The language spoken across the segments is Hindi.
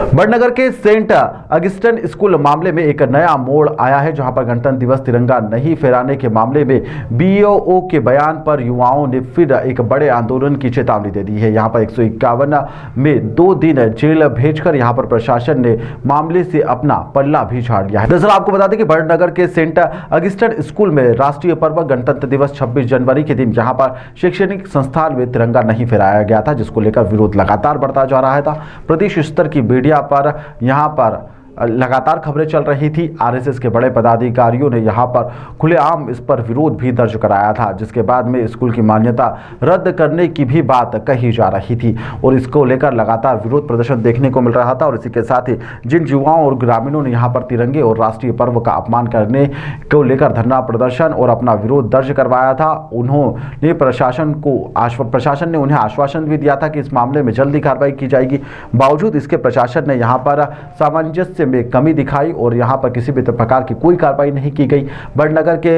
बड़नगर के सेंट अगस्टिन स्कूल मामले में एक नया मोड़ आया है, जहां पर गणतंत्र दिवस तिरंगा नहीं फहराने के मामले में बीओओ के बयान पर युवाओं ने फिर एक बड़े आंदोलन की चेतावनी दे दी है। यहां पर 151 में 2 दिन जेल भेजकर यहां पर प्रशासन ने मामले से अपना पल्ला भी झाड़ लिया है। दरअसल आपको बता दें कि बड़नगर के सेंट अगस्टिन स्कूल में राष्ट्रीय पर्व गणतंत्र दिवस 26 जनवरी के दिन यहां पर शैक्षणिक संस्थान में तिरंगा नहीं फहराया गया था, जिसको लेकर विरोध लगातार बढ़ता जा रहा था। प्रदेश स्तर की मीडिया पर यहां पर लगातार खबरें चल रही थी। आरएसएस के बड़े पदाधिकारियों ने यहां पर खुलेआम इस पर विरोध भी दर्ज कराया था, जिसके बाद में स्कूल की मान्यता रद्द करने की भी बात कही जा रही थी और इसको लेकर लगातार विरोध प्रदर्शन देखने को मिल रहा था। और इसी के साथ ही जिन युवाओं और ग्रामीणों ने यहां पर तिरंगे और राष्ट्रीय पर्व का अपमान करने को लेकर धरना प्रदर्शन और अपना विरोध दर्ज करवाया था, उन्होंने प्रशासन ने उन्हें आश्वासन भी दिया था कि इस मामले में जल्दी कार्रवाई की जाएगी। बावजूद इसके प्रशासन ने यहाँ पर सामंजस्य में कमी दिखाई और यहां पर किसी भी प्रकार की कोई कार्रवाई नहीं की गई। बड़नगर के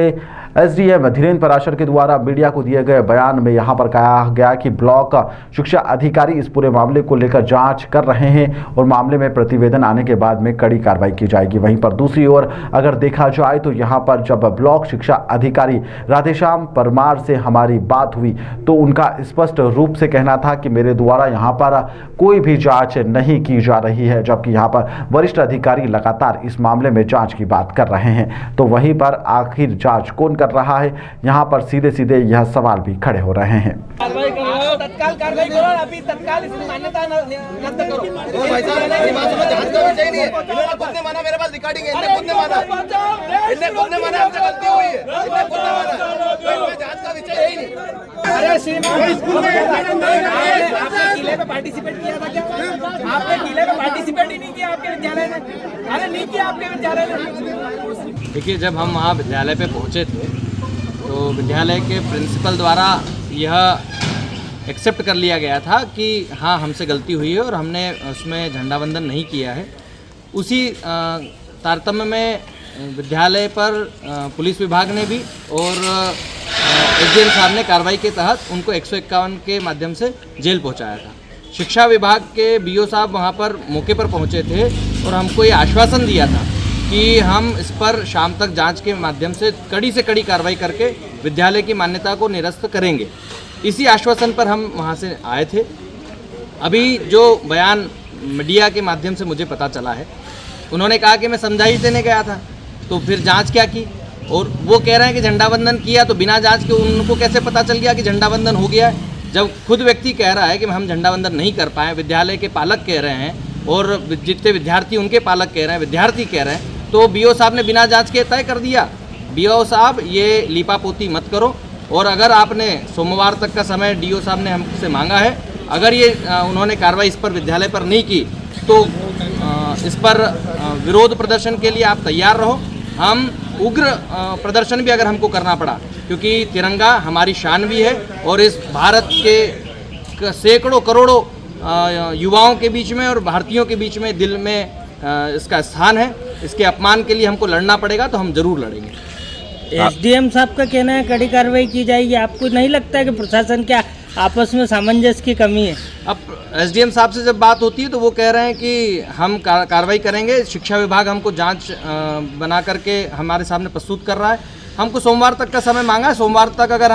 एसडीएम धीरेन्द्र पराशर के द्वारा मीडिया को दिए गए बयान में यहां पर कहा गया कि ब्लॉक शिक्षा अधिकारी इस पूरे मामले को लेकर जांच कर रहे हैं और मामले में प्रतिवेदन आने के बाद में कड़ी कार्रवाई की जाएगी। वहीं पर दूसरी ओर अगर देखा जाए तो यहां पर जब ब्लॉक शिक्षा अधिकारी राधेश्याम परमार से हमारी बात हुई तो उनका स्पष्ट रूप से कहना था कि मेरे द्वारा यहां पर कोई भी जांच नहीं की जा रही है, जबकि यहां पर वरिष्ठ अधिकारी लगातार इस मामले में जांच की बात कर रहे हैं। तो वहीं पर आखिर जांच कौन कर रहा है, यहां पर सीधे सीधे यह सवाल भी खड़े हो रहे हैं। तत्काल कार्रवाई करो, अभी तत्काल इसकी मान्यता रद्द करो। भाई साहब जांच का विषय नहीं है, इन्होंने खुद ने माना, मेरे पास रिकॉर्डिंग है, इन्होंने खुद ने माना, हमसे गलती हुई है, इन्होंने खुद ने माना, तो इसमें जांच का विषय है ही नहीं। अरे स्कूल में आपने किले पे पार्टिसिपेट किया था क्या? आपने किले पे पार्टिसिपेट ही नहीं किया आपके विद्यालय ने? अरे नहीं किया आपके विद्यालय ने। देखिए, जब हम वहाँ विद्यालय पे पहुँचे थे तो विद्यालय के प्रिंसिपल द्वारा यह एक्सेप्ट कर लिया गया था कि हाँ, हमसे गलती हुई है और हमने उसमें झंडा वंदन नहीं किया है। उसी तारतम्य में विद्यालय पर पुलिस विभाग ने भी और एसडीएम साहब ने कार्रवाई के तहत उनको 151 के माध्यम से जेल पहुंचाया था। शिक्षा विभाग के बीओ साहब वहां पर मौके पर पहुंचे थे और हमको ये आश्वासन दिया था कि हम इस पर शाम तक जांच के माध्यम से कड़ी कार्रवाई करके विद्यालय की मान्यता को निरस्त करेंगे। इसी आश्वासन पर हम वहां से आए थे। अभी जो बयान मीडिया के माध्यम से मुझे पता चला है, उन्होंने कहा कि मैं समझाइश देने गया था, तो फिर जांच क्या की? और वो कह रहे हैं कि झंडा वंदन किया, तो बिना जांच के उनको कैसे पता चल गया कि झंडा वंदन हो गया है? जब खुद व्यक्ति कह रहा है कि हम झंडा वंदन नहीं कर पाए, विद्यालय के पालक कह रहे हैं और जितने विद्यार्थी उनके पालक कह रहे हैं, विद्यार्थी कह रहे हैं, तो बीओ साहब ने बिना जांच के तय कर दिया। बीओ साहब, ये लीपापोती मत करो, और अगर आपने सोमवार तक का समय डीओ साहब ने हमसे मांगा है, अगर ये उन्होंने कार्रवाई इस पर विद्यालय पर नहीं की तो इस पर विरोध प्रदर्शन के लिए आप तैयार रहो। हम उग्र प्रदर्शन भी अगर हमको करना पड़ा, क्योंकि तिरंगा हमारी शान भी है और इस भारत के सैकड़ों करोड़ों युवाओं के बीच में और भारतीयों के बीच में दिल में इसका स्थान है। इसके अपमान के लिए हमको लड़ना पड़ेगा, तो हम जरूर लड़ेंगे। एसडीएम साहब का कहना है कड़ी कार्रवाई की जाएगी। आपको नहीं लगता है कि प्रशासन क्या आपस में सामंजस्य की कमी है? अब एसडीएम साहब से जब बात होती है तो वो कह रहे हैं कि हम कार्रवाई करेंगे। शिक्षा विभाग हमको जांच बना करके हमारे सामने प्रस्तुत कर रहा है। हमको सोमवार तक का समय मांगा है। सोमवार तक अगर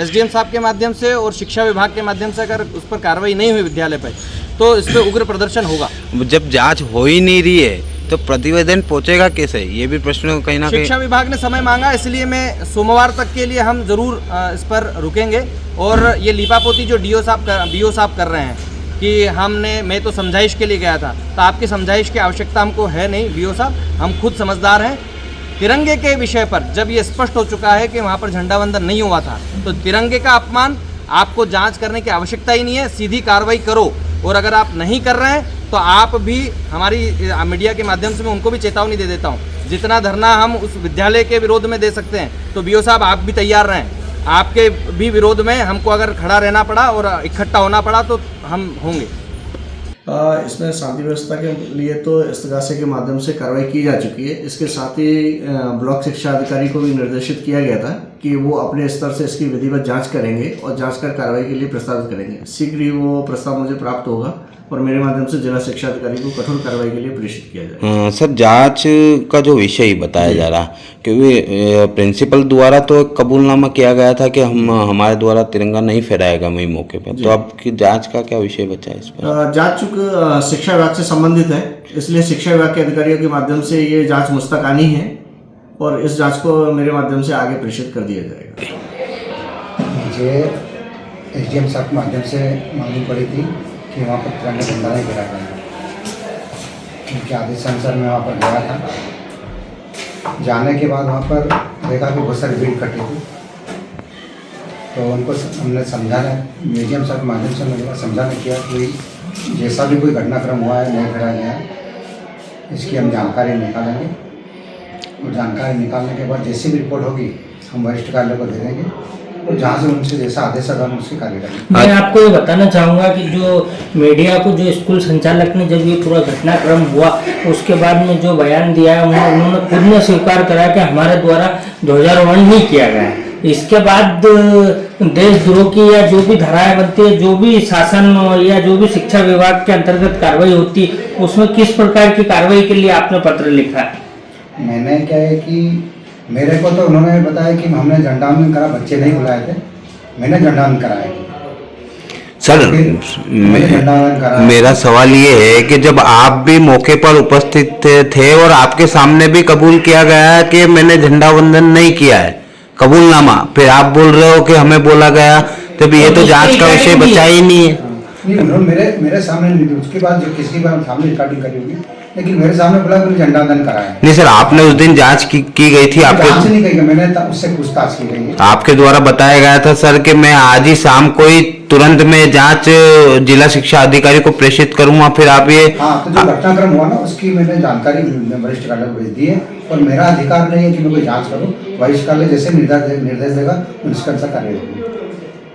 एसडीएम साहब के माध्यम से और शिक्षा विभाग के माध्यम से अगर उस पर कार्रवाई नहीं हुई विद्यालय पर, तो इस पर उग्र प्रदर्शन होगा। जब जांच हो ही नहीं रही है तो प्रतिवेदन पहुंचेगा कैसे? ये भी प्रश्न कहीं ना कहीं शिक्षा विभाग ने समय मांगा, इसलिए मैं सोमवार तक के लिए हम जरूर इस पर रुकेंगे। और ये लीपापोती जो बीओ साहब कर रहे हैं कि मैं तो समझाइश के लिए गया था, तो आपकी समझाइश की आवश्यकता हमको है नहीं बीओ साहब, हम खुद समझदार हैं। तिरंगे के विषय पर जब ये स्पष्ट हो चुका है कि वहाँ पर झंडा वंदन नहीं हुआ था, तो तिरंगे का अपमान आपको जांच करने की आवश्यकता ही नहीं है, सीधी कार्रवाई करो। और अगर आप नहीं कर रहे हैं तो आप भी हमारी मीडिया के माध्यम से मैं उनको भी चेतावनी दे देता हूँ, जितना धरना हम उस विद्यालय के विरोध में दे सकते हैं, तो बीओ साहब आप भी तैयार रहें। आपके भी विरोध में हमको अगर खड़ा रहना पड़ा और इकट्ठा होना पड़ा तो हम होंगे। इसमें शांति व्यवस्था के लिए तो इस्तगासे के माध्यम से कार्रवाई की जा चुकी है। इसके साथ ही ब्लॉक शिक्षा अधिकारी को भी निर्देशित किया गया था कि वो अपने स्तर से इसकी विधिवत जांच करेंगे और जांच कर कार्रवाई के लिए प्रस्तावित करेंगे। शीघ्र ही वो प्रस्ताव मुझे प्राप्त होगा और मेरे माध्यम से जिला शिक्षा अधिकारी को कठोर कार्रवाई के लिए प्रेषित किया जाए। सर, जांच का जो विषय बताया जा रहा, क्योंकि प्रिंसिपल द्वारा तो एक कबूलनामा किया गया था कि हमारे द्वारा तिरंगा नहीं फहराएगा वही मौके पर, तो अब की जांच का क्या विषय बचा है इस पर? जांच चूँकि शिक्षा विभाग से संबंधित है, इसलिए शिक्षा विभाग के अधिकारियों के माध्यम से ये जांच मुस्तकानी है और इस जांच को मेरे माध्यम से आगे प्रेषित कर दिया जाएगा। मुझे एसडीएम साहब के माध्यम से मालूम पड़ी थी कि वहाँ पर तिरंगा झंडा नहीं गिरा गया। उनके आदेशानुसार मैं वहाँ पर गया था। जाने के बाद वहाँ पर देखा कि बहुत सारी भीड़ इकट्ठी थी, तो उनको हमने समझाना, म्यूजियम साहब के माध्यम से मैंने समझाना किया कि जैसा भी कोई घटनाक्रम हुआ है नहीं गिराया गया, इसकी हम जानकारी निकालेंगे और जानकारी निकालने के बाद जैसी भी रिपोर्ट होगी हम वरिष्ठ कार्यालय को दे देंगे और जहाँ से उनसे जैसा आदेश होगा हम उसकी कार्रवाई करेंगे। मैं आपको ये बताना चाहूँगा कि जो मीडिया को जो स्कूल संचालक ने जब ये पूरा घटनाक्रम हुआ उसके बाद में जो बयान दिया है उन्होंने खुद ने स्वीकार करा कि हमारे द्वारा ध्वजारोहण नहीं किया गया है। इसके बाद देशद्रोह की या जो भी धाराएं बनती है, जो भी शासन या जो भी शिक्षा विभाग के अंतर्गत कार्रवाई होती है, उसमें किस प्रकार की कार्रवाई के लिए आपने पत्र लिखा है? मैंने क्या है कि मेरे को तो उन्होंने बताया कि हमने झंडावंदन करा, बच्चे नहीं बुलाए थे, मैंने झंडावंदन कराया। सर, मेरा सवाल ये है कि जब आप भी मौके पर उपस्थित थे और आपके सामने भी कबूल किया गया है कि मैंने झंडा वंदन नहीं किया है, कबूलनामा, फिर आप बोल रहे हो कि हमें बोला गया, तब ये तो जांच का विषय बचा ही नहीं है। नहीं, उन्होंने मेरे सामने नहीं थी, उसके बाद जो किसी बार सामने रिकॉर्डिंग करी होगी, लेकिन मेरे सामने बोला कि झंडा वंदन कराया। नहीं सर, आपने उस दिन जांच की गई थी? आपके जांच नहीं की, मैंने उससे पूछताछ की गई है। आपके द्वारा बताया गया था सर कि मैं आज ही शाम को ही तुरंत में जांच जिला शिक्षा अधिकारी को प्रेषित करूंगा, फिर आप ये हाँ, तो जो घटनाक्रम हुआ ना उसकी मैंने जानकारी वरिष्ठ कार्यालय को भेज दी है और मेरा अधिकार नहीं है कि मैं कोई जांच करूं। वरिष्ठ कार्यालय जैसे निर्देश देगा उसके अनुसार कार्रवाई होगी।